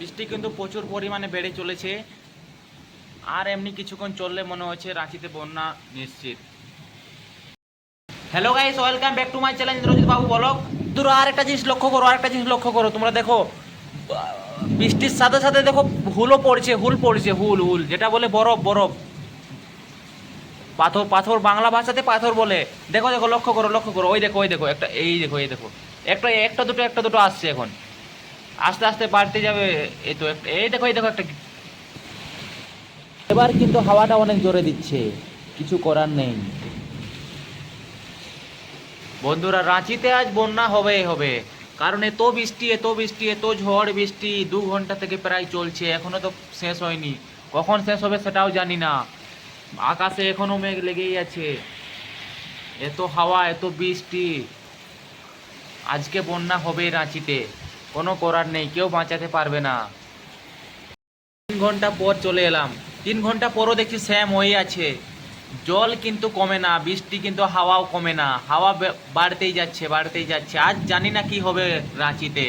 বৃষ্টি কিন্তু প্রচুর পরিমাণে বেড়ে চলেছে। আর এমনি কিছুক্ষণ চললে মনে হচ্ছে রাঁচিতে বন্যা নিশ্চিত। Hello guys, welcome back to my channel Indrajit Babu blog. তোমরা আরেকটা জিনিস লক্ষ্য করো, তোমরা দেখো বৃষ্টির সাথে সাথে দেখো হুল পড়ছে, হুল হুল যেটা বলে বরফ বরফ। পাথর পাথর বাংলা ভাষাতে পাথর বলে। দেখো দেখো লক্ষ্য করো, ওই দেখো একটা, এই দেখো একটা দুটো আসছে এখন, আস্তে আস্তে বাড়তে যাবে। এই তো এই দেখো একটা। এবার কিন্তু হাওয়াটা অনেক জোরে দিচ্ছে, কিছু করার নেই বন্ধুরা। রাঁচিতে আজ বন্যা হবে, কারণ এত ঝড় বৃষ্টি 2 ঘন্টা থেকে প্রায় চলছে, এখনো তো শেষ হয়নি। কখন শেষ হবে সেটাও জানি না। আকাশে এখনো মেঘ লেগেই আছে। এত হাওয়া, এত বৃষ্টি, আজকে বন্যা হবে রাঁচিতে। কোনো করার নেই, কেউ বাঁচাতে পারবে না। 3 ঘন্টা পর চলে এলাম, 3 ঘন্টা পরও দেখছি স্যাম হয়ে আছে। জল কিন্তু কমে না, বৃষ্টি কিন্তু হাওয়াও কমে না, হাওয়া বাড়তেই যাচ্ছে। আজ জানি না কি হবে রাঁচিতে।